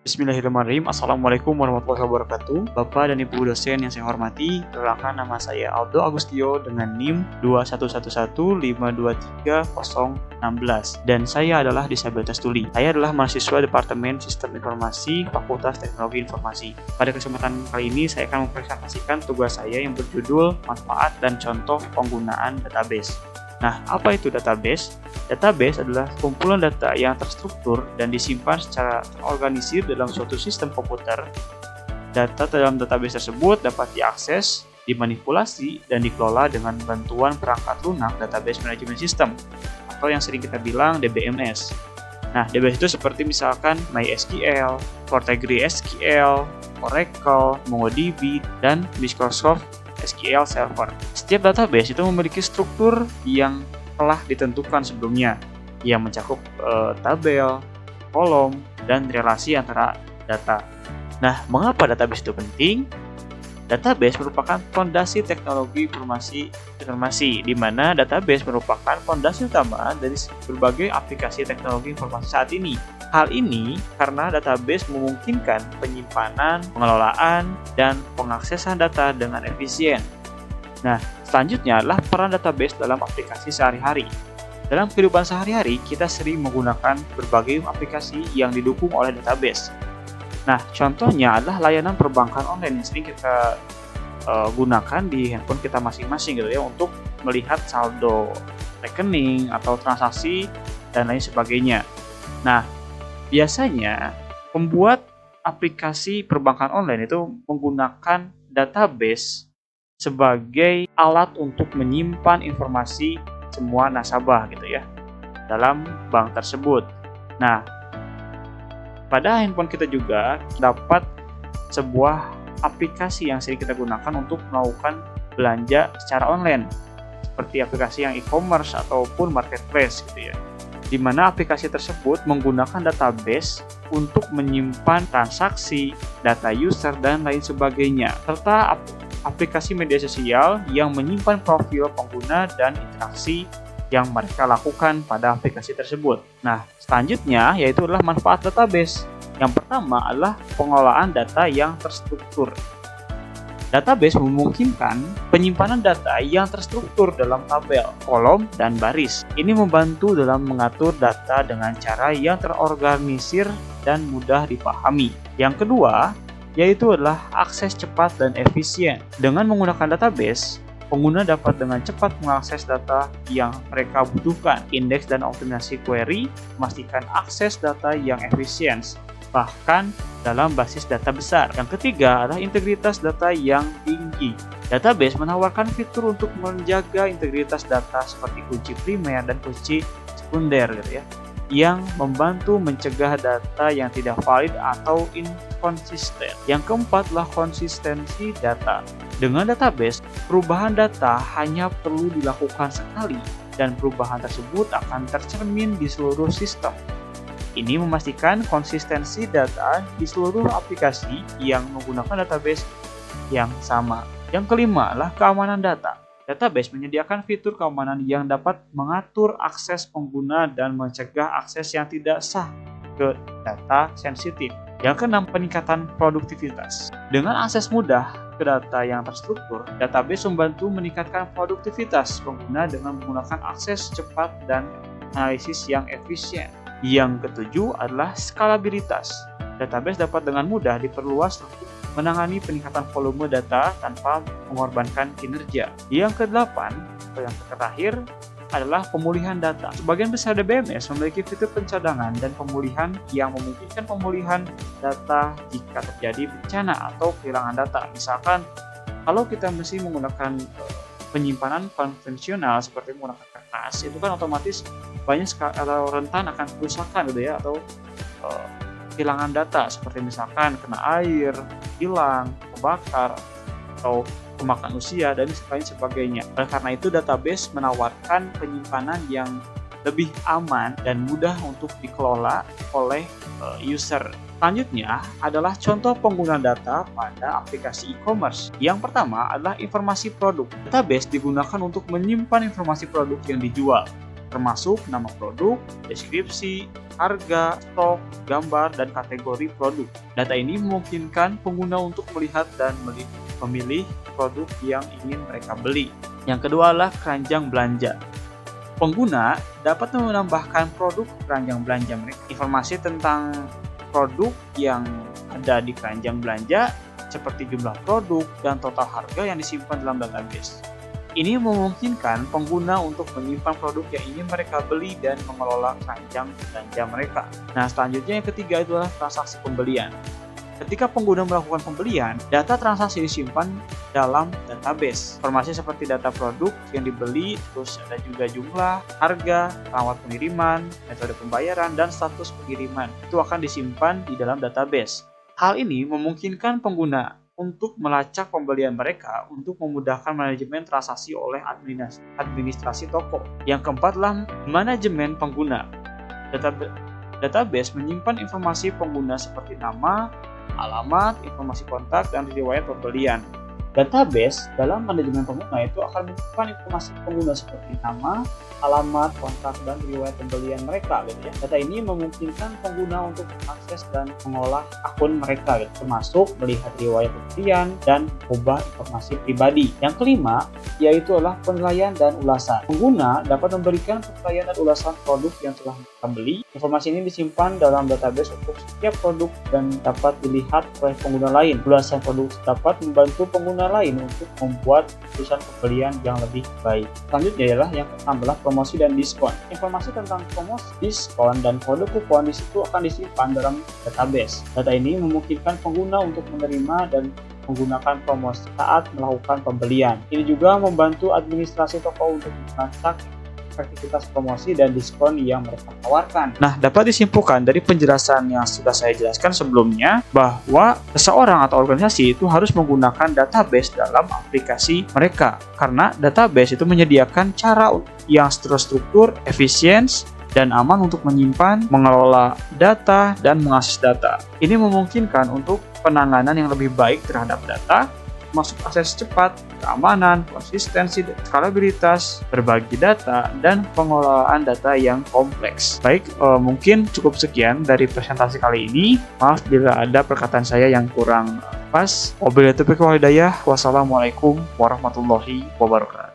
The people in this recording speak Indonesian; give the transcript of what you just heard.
Bismillahirrahmanirrahim. Assalamualaikum warahmatullahi wabarakatuh. Bapak dan Ibu dosen yang saya hormati, perkenalkan nama saya Aldo Agustio dengan NIM 21115230016 dan saya adalah disabilitas tuli. Saya adalah mahasiswa Departemen Sistem Informasi Fakultas Teknologi Informasi. Pada kesempatan kali ini saya akan mempresentasikan tugas saya yang berjudul manfaat dan contoh penggunaan database. Nah, apa itu database? Database adalah kumpulan data yang terstruktur dan disimpan secara terorganisir dalam suatu sistem komputer. Data dalam database tersebut dapat diakses, dimanipulasi, dan dikelola dengan bantuan perangkat lunak Database Management System atau yang sering kita bilang DBMS. Nah, DBMS itu seperti misalkan MySQL, Fortegri SQL, Oracle, MongoDB, dan Microsoft SQL Server. Setiap database itu memiliki struktur yang telah ditentukan sebelumnya, yang mencakup tabel, kolom, dan relasi antara data. Nah, mengapa database itu penting? Database merupakan fondasi teknologi informasi, di mana database merupakan fondasi utama dari berbagai aplikasi teknologi informasi saat ini. Hal ini karena database memungkinkan penyimpanan, pengelolaan, dan pengaksesan data dengan efisien. Nah, selanjutnya adalah peran database dalam aplikasi sehari-hari. Dalam kehidupan sehari-hari, kita sering menggunakan berbagai aplikasi yang didukung oleh database. Nah, contohnya adalah layanan perbankan online yang sering kita gunakan di handphone kita masing-masing gitu ya, untuk melihat saldo rekening atau transaksi dan lain sebagainya. Nah, biasanya pembuat aplikasi perbankan online itu menggunakan database sebagai alat untuk menyimpan informasi semua nasabah gitu ya dalam bank tersebut. Nah, pada handphone kita juga dapat sebuah aplikasi yang sering kita gunakan untuk melakukan belanja secara online, seperti aplikasi yang e-commerce ataupun marketplace gitu ya, di mana aplikasi tersebut menggunakan database untuk menyimpan transaksi, data user, dan lain sebagainya, serta aplikasi media sosial yang menyimpan profil pengguna dan interaksi yang mereka lakukan pada aplikasi tersebut. Nah, selanjutnya yaitu adalah manfaat database. Yang pertama adalah pengelolaan data yang terstruktur. Database memungkinkan penyimpanan data yang terstruktur dalam tabel, kolom, dan baris. Ini membantu dalam mengatur data dengan cara yang terorganisir dan mudah dipahami. Yang kedua, yaitu adalah akses cepat dan efisien. Dengan menggunakan database, pengguna dapat dengan cepat mengakses data yang mereka butuhkan. Indeks dan optimasi query memastikan akses data yang efisien, bahkan dalam basis data besar. Yang ketiga adalah integritas data yang tinggi. Database menawarkan fitur untuk menjaga integritas data seperti kunci primer dan kunci sekunder gitu ya, yang membantu mencegah data yang tidak valid atau inkonsisten. Yang keempat adalah konsistensi data. Dengan database, perubahan data hanya perlu dilakukan sekali dan perubahan tersebut akan tercermin di seluruh sistem. Ini memastikan konsistensi data di seluruh aplikasi yang menggunakan database yang sama. Yang kelima adalah keamanan data. Database menyediakan fitur keamanan yang dapat mengatur akses pengguna dan mencegah akses yang tidak sah ke data sensitif. Yang keenam, peningkatan produktivitas. Dengan akses mudah ke data yang terstruktur, database membantu meningkatkan produktivitas pengguna dengan menggunakan akses cepat dan analisis yang efisien. Yang ketujuh adalah skalabilitas. Database dapat dengan mudah diperluas untuk menangani peningkatan volume data tanpa mengorbankan kinerja. Yang kedelapan, atau yang terakhir, adalah pemulihan data. Sebagian besar DBMS memiliki fitur pencadangan dan pemulihan yang memungkinkan pemulihan data jika terjadi bencana atau kehilangan data. Misalkan, kalau kita mesti menggunakan penyimpanan konvensional seperti menggunakan kertas, itu kan otomatis banyak atau rentan akan kerusakan gitu ya, atau kehilangan data seperti misalkan kena air, hilang, kebakar, atau kemakan usia, dan lain sebagainya. Oleh karena itu, database menawarkan penyimpanan yang lebih aman dan mudah untuk dikelola oleh user. Selanjutnya adalah contoh penggunaan data pada aplikasi e-commerce. Yang pertama adalah informasi produk. Database digunakan untuk menyimpan informasi produk yang dijual. termasuk nama produk, deskripsi, harga, stok, gambar, dan kategori produk. Data ini memungkinkan pengguna untuk melihat dan memilih produk yang ingin mereka beli. Yang kedua adalah keranjang belanja. Pengguna dapat menambahkan produk keranjang belanja mereka. Informasi tentang produk yang ada di keranjang belanja seperti jumlah produk dan total harga yang disimpan dalam database. Ini memungkinkan pengguna untuk menyimpan produk yang ingin mereka beli dan mengelola keranjang belanja mereka. Nah, selanjutnya yang ketiga adalah transaksi pembelian. Ketika pengguna melakukan pembelian, data transaksi disimpan dalam database. Informasi seperti data produk yang dibeli, terus ada juga jumlah, harga, alamat pengiriman, metode pembayaran, dan status pengiriman. Itu akan disimpan di dalam database. Hal ini memungkinkan pengguna untuk melacak pembelian mereka untuk memudahkan manajemen transaksi oleh administrasi toko. Yang keempat adalah manajemen pengguna. Database menyimpan informasi pengguna seperti nama, alamat, informasi kontak, dan riwayat pembelian. Database dalam manajemen pengguna itu akan menyimpan informasi pengguna seperti nama, alamat, kontak, dan riwayat pembelian mereka gitu ya. Data ini memungkinkan pengguna untuk mengakses dan mengolah akun mereka gitu, termasuk melihat riwayat pembelian dan mengubah informasi pribadi. Yang kelima yaitu adalah penilaian dan ulasan. Pengguna dapat memberikan penilaian dan ulasan produk yang telah mereka beli. Informasi ini disimpan dalam database untuk setiap produk dan dapat dilihat oleh pengguna lain. Ulasan produk dapat membantu pengguna lain untuk membuat keputusan pembelian yang lebih baik. Selanjutnya adalah yang ke-16, promosi dan diskon. Informasi tentang promosi, diskon, dan kode kupon di situ akan disimpan dalam database. Data ini memungkinkan pengguna untuk menerima dan menggunakan promosi saat melakukan pembelian. Ini juga membantu administrasi toko untuk melacak aktivitas promosi dan diskon yang mereka tawarkan. Nah, dapat disimpulkan dari penjelasan yang sudah saya jelaskan sebelumnya bahwa seseorang atau organisasi itu harus menggunakan database dalam aplikasi mereka, karena database itu menyediakan cara yang terstruktur, efisien, dan aman untuk menyimpan, mengelola data, dan mengakses data. Ini memungkinkan untuk penanganan yang lebih baik terhadap data, masuk akses cepat, keamanan, konsistensi, skalabilitas, berbagi data, dan pengelolaan data yang kompleks. Baik, mungkin cukup sekian dari presentasi kali ini. Maaf bila ada perkataan saya yang kurang pas. Wabillahi taufiq wal hidayah. Wassalamualaikum warahmatullahi wabarakatuh.